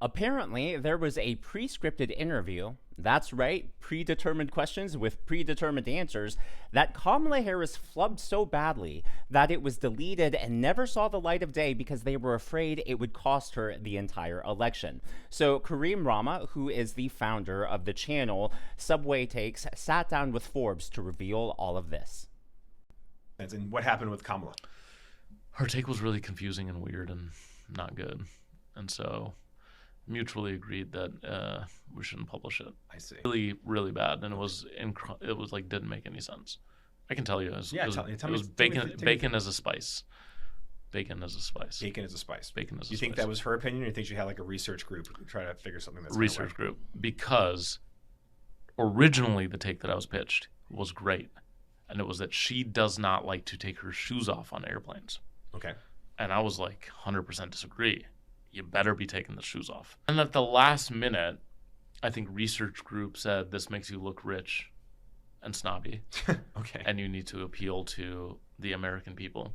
Apparently, there was a pre scripted interview. That's right, predetermined questions with predetermined answers that Kamala Harris flubbed so badly that it was deleted and never saw the light of day because they were afraid it would cost her the entire election. So, Kareem Rama, who is the founder of the channel Subway Takes, sat down with Forbes to reveal all of this. And what happened with Kamala? Her take was really confusing and weird and not good. And so mutually agreed that we shouldn't publish it. I see. Really, really bad, and it was like didn't make any sense. I can tell you, it was bacon as a spice. Bacon as a spice. Bacon as a spice. Bacon as a spice. You think that was her opinion, or you think she had like a research group try to figure something that's research group? Because originally the take that I was pitched was great, and it was that she does not like to take her shoes off on airplanes. Okay. And I was like, 100% disagree. You better be taking the shoes off. And at the last minute, I think research group said this makes you look rich and snobby. Okay. And you need to appeal to the American people.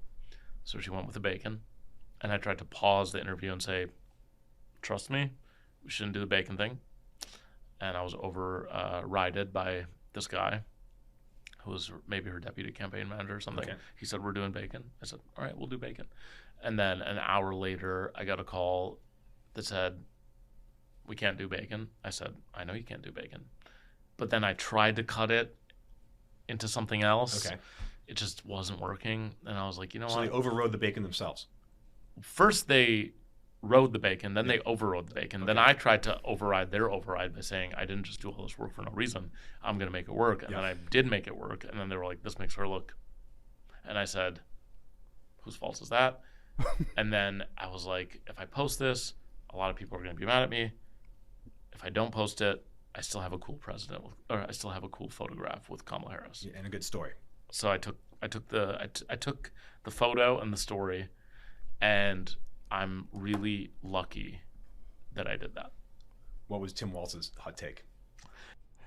So she went with the bacon. And I tried to pause the interview and say, trust me, we shouldn't do the bacon thing. And I was overrided by this guy who was maybe her deputy campaign manager or something. Okay. He said, we're doing bacon. I said, all right, we'll do bacon. And then an hour later, I got a call that said, we can't do bacon. I said, I know you can't do bacon. But then I tried to cut it into something else. Okay. It just wasn't working. And I was like, you know So what? they overrode the bacon themselves. First, they rode the bacon. Then they overrode the bacon. Okay. Then I tried to override their override by saying, I didn't just do all this work for no reason. I'm going to make it work. And then I did make it work. And then they were like, this makes her look. And I said, whose fault is that? And then I was like, if I post this, a lot of people are going to be mad at me. If I don't post it, I still have a cool I still have a cool photograph with Kamala Harris. Yeah, and a good story. So I took the photo and the story, and I'm really lucky that I did that. What was Tim Walz's hot take?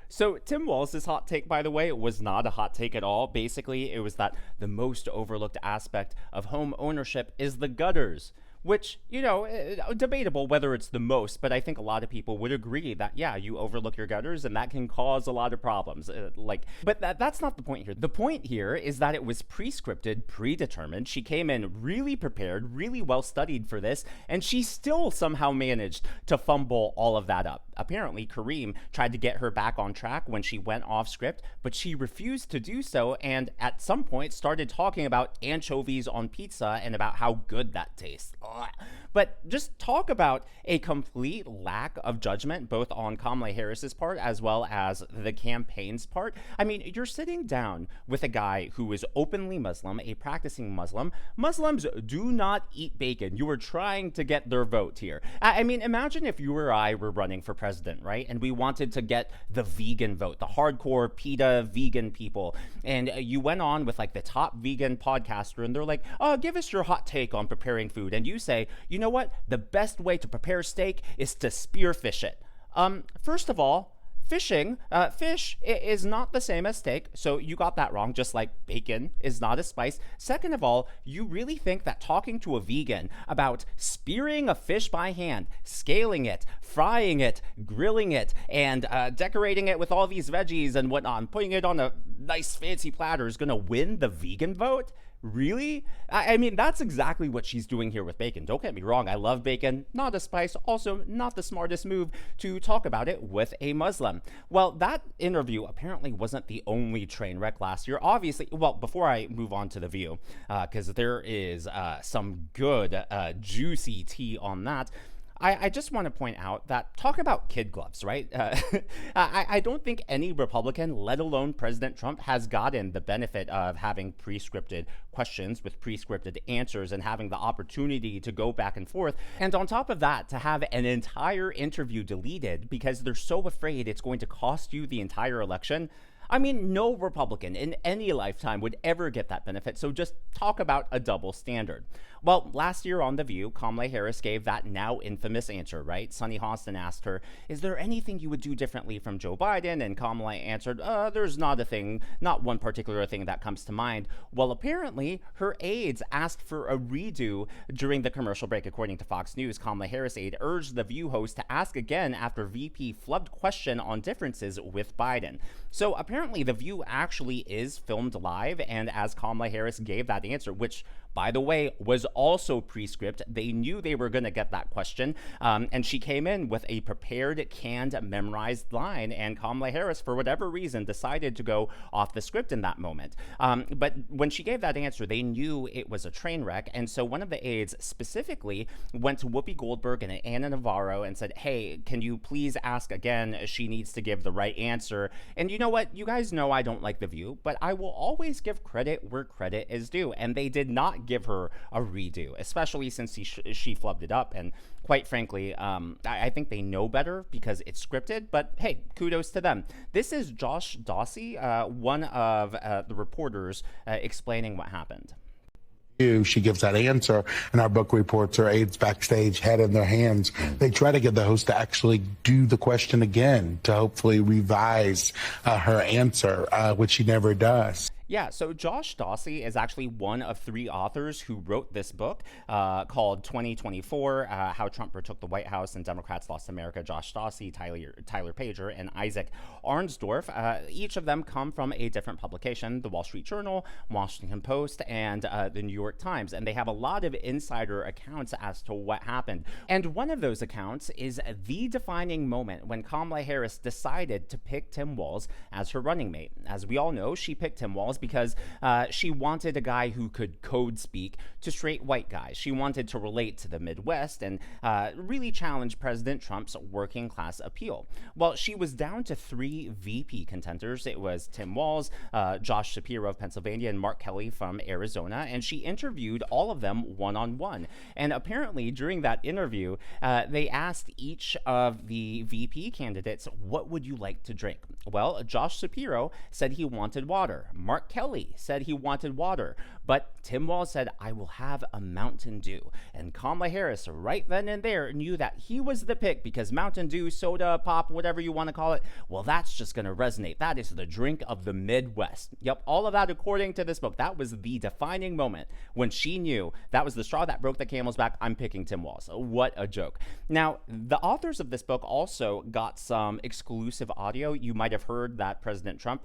So Tim Walz's hot take, by the way, was not a hot take at all. Basically, it was that the most overlooked aspect of home ownership is the gutters, which, you know, debatable whether it's the most, but I think a lot of people would agree that, yeah, you overlook your gutters and that can cause a lot of problems. But that's not the point here. The point here is that it was pre-scripted, predetermined. She came in really prepared, really well studied for this, and she still somehow managed to fumble all of that up. Apparently, Kareem tried to get her back on track when she went off script, but she refused to do so, and at some point started talking about anchovies on pizza and about how good that tastes. But just talk about a complete lack of judgment, both on Kamala Harris's part as well as the campaign's part. I mean, you're sitting down with a guy who is openly Muslim, a practicing Muslim. Muslims do not eat bacon. You are trying to get their vote here. I mean, imagine if you or I were running for president, right? And we wanted to get the vegan vote, the hardcore PETA vegan people. And you went on with like the top vegan podcaster, and they're like, oh, give us your hot take on preparing food. And you say, you know what? The best way to prepare steak is to spearfish it. First of all, fishing, fish is not the same as steak, so you got that wrong, just like bacon is not a spice. Second of all, you really think that talking to a vegan about spearing a fish by hand, scaling it, frying it, grilling it, and decorating it with all these veggies and whatnot, and putting it on a nice fancy platter is gonna win the vegan vote? Really? I mean, that's exactly what she's doing here with bacon. Don't get me wrong, I love bacon, not a spice, also not the smartest move to talk about it with a Muslim. Well, that interview apparently wasn't the only train wreck last year. Obviously, well, before I move on to The View, because there is some good, juicy tea on that, I just want to point out that talk about kid gloves, right? I don't think any Republican, let alone President Trump, has gotten the benefit of having pre-scripted questions with pre-scripted answers and having the opportunity to go back and forth. And on top of that, to have an entire interview deleted because they're so afraid it's going to cost you the entire election. I mean, no Republican in any lifetime would ever get that benefit, so just talk about a double standard. Well, last year on The View, Kamala Harris gave that now infamous answer, right? Sunny Hostin asked her, is there anything you would do differently from Joe Biden? And Kamala answered, there's not a thing, not one particular thing that comes to mind. Well, apparently, her aides asked for a redo during the commercial break. According to Fox News, Kamala Harris aide urged The View host to ask again after VP flubbed question on differences with Biden. So apparently, The View actually is filmed live, and as Kamala Harris gave that answer, which by the way, was also pre-script. They knew they were going to get that question. And she came in with a prepared, canned, memorized line. And Kamala Harris, for whatever reason, decided to go off the script in that moment. But when she gave that answer, they knew it was a train wreck. And so one of the aides specifically went to Whoopi Goldberg and Ana Navarro and said, hey, can you please ask again? She needs to give the right answer. And you know what? You guys know I don't like The View, but I will always give credit where credit is due. And they did not give her a redo, especially since she flubbed it up. And quite frankly, I think they know better because it's scripted, but hey, kudos to them. This is Josh Dawsey, one of the reporters explaining what happened. She gives that answer, and our book reports her aides backstage, head in their hands. They try to get the host to actually do the question again to hopefully revise her answer, which she never does. Yeah, so Josh Dawsey is actually one of 3 authors who wrote this book called 2024, How Trump Retook the White House and Democrats Lost America. Josh Dawsey, Tyler Pager, and Isaac Arnsdorf. Each of them come from a different publication, the Wall Street Journal, Washington Post, and the New York Times. And they have a lot of insider accounts as to what happened. And one of those accounts is the defining moment when Kamala Harris decided to pick Tim Walz as her running mate. As we all know, she picked Tim Walz because she wanted a guy who could code speak to straight white guys. She wanted to relate to the Midwest and really challenge President Trump's working class appeal. Well, she was down to 3 VP contenders. It was Tim Walz, Josh Shapiro of Pennsylvania, and Mark Kelly from Arizona, and she interviewed all of them one-on-one. And apparently, during that interview, they asked each of the VP candidates, what would you like to drink? Well, Josh Shapiro said he wanted water. Mark Kelly said he wanted water, but Tim Walz said, I will have a Mountain Dew. And Kamala Harris, right then and there, knew that he was the pick because Mountain Dew, soda, pop, whatever you want to call it, well, that's just going to resonate. That is the drink of the Midwest. Yep, all of that according to this book. That was the defining moment when she knew that was the straw that broke the camel's back. I'm picking Tim Walz. What a joke. Now, the authors of this book also got some exclusive audio. You might have heard that President Trump,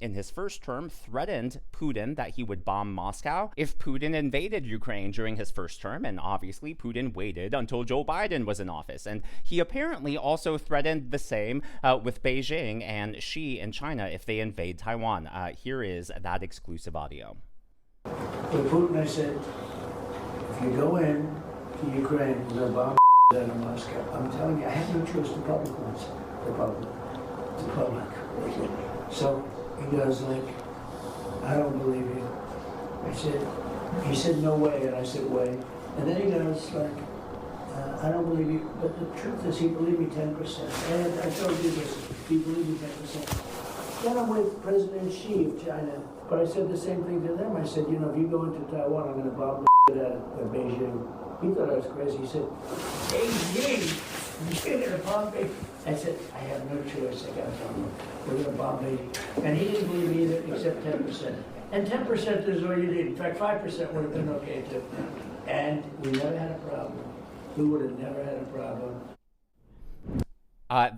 in his first term, threatened Putin that he would bomb Moscow if Putin invaded Ukraine during his first term, and obviously Putin waited until Joe Biden was in office. And he apparently also threatened the same with Beijing and Xi in China if they invade Taiwan. Here is that exclusive audio. With Putin, I said, if you go in to Ukraine, we're going to bomb out of Moscow. I'm telling you, I have no choice. The public wants it. The public. The public. So he goes like, I don't believe you. He said, no way, and I said, way. And then he goes like, I don't believe you, but the truth is he believed me 10%. And I told you this, he believed me 10%. Then I'm with President Xi of China, but I said the same thing to them. I said, you know, if you go into Taiwan, I'm going to bomb the out of Beijing. He thought I was crazy. He said, Beijing, you're going to bomb Beijing. I said, I have no choice. I got to tell him, we're going to bomb Beijing. And he didn't believe me either, except 10%. And 10% is all you need. In fact, 5% would have been okay too. And we never had a problem. We would have never had a problem.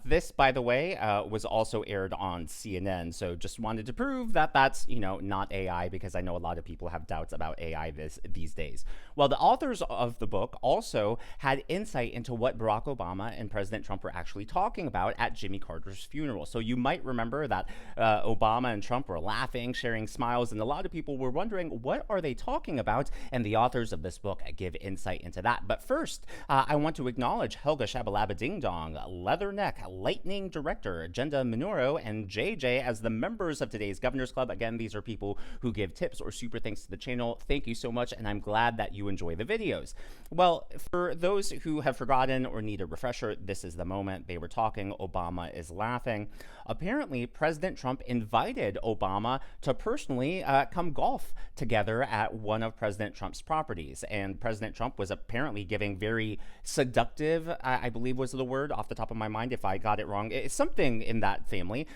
This, by the way, was also aired on CNN, so just wanted to prove that that's, not AI, because I know a lot of people have doubts about AI these days. Well, the authors of the book also had insight into what Barack Obama and President Trump were actually talking about at Jimmy Carter's funeral. So you might remember that Obama and Trump were laughing, sharing smiles, and a lot of people were wondering, what are they talking about? And the authors of this book give insight into that. But first, I want to acknowledge Helga Shabalaba Ding Dong, Leatherneck, Warnock, Lightning Director, Agenda Minoru, and JJ as the members of today's Governor's Club. Again, these are people who give tips or super thanks to the channel. Thank you so much, and I'm glad that you enjoy the videos. Well, for those who have forgotten or need a refresher, this is the moment. They were talking, Obama is laughing. Apparently, President Trump invited Obama to personally come golf together at one of President Trump's properties. And President Trump was apparently giving very seductive, I believe was the word off the top of my mind, if I got it wrong. It's something in that family.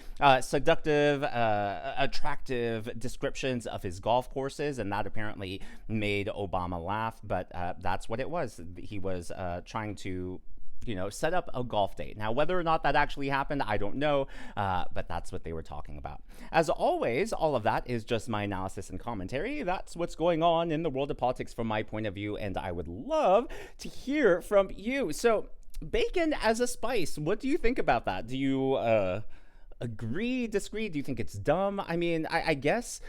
Seductive, attractive descriptions of his golf courses, and that apparently made Obama laugh, but that's what it was. He was trying to set up a golf date. Now, whether or not that actually happened, I don't know, but that's what they were talking about. As always, all of that is just my analysis and commentary. That's what's going on in the world of politics from my point of view, and I would love to hear from you. So, bacon as a spice, what do you think about that? Do you agree, disagree? Do you think it's dumb? I mean, I guess,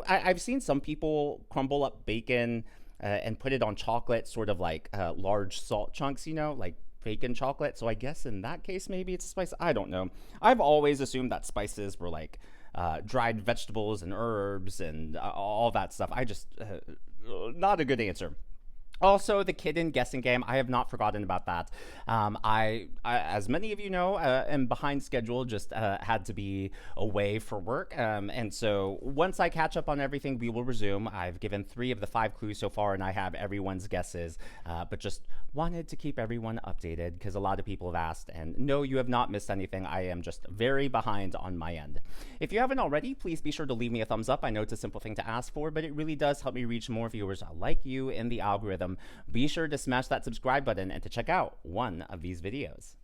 I've seen some people crumble up bacon and put it on chocolate, sort of like large salt chunks, like bacon chocolate. So I guess in that case, maybe it's a spice. I don't know. I've always assumed that spices were like dried vegetables and herbs and all that stuff. I just, not a good answer. Also, the kid guessing game, I have not forgotten about that. I, as many of you know, am behind schedule, just had to be away for work. And so once I catch up on everything, we will resume. I've given 3 of the 5 clues so far, and I have everyone's guesses, but just wanted to keep everyone updated because a lot of people have asked. And no, you have not missed anything. I am just very behind on my end. If you haven't already, please be sure to leave me a thumbs up. I know it's a simple thing to ask for, but it really does help me reach more viewers like you in the algorithm. Be sure to smash that subscribe button and to check out one of these videos.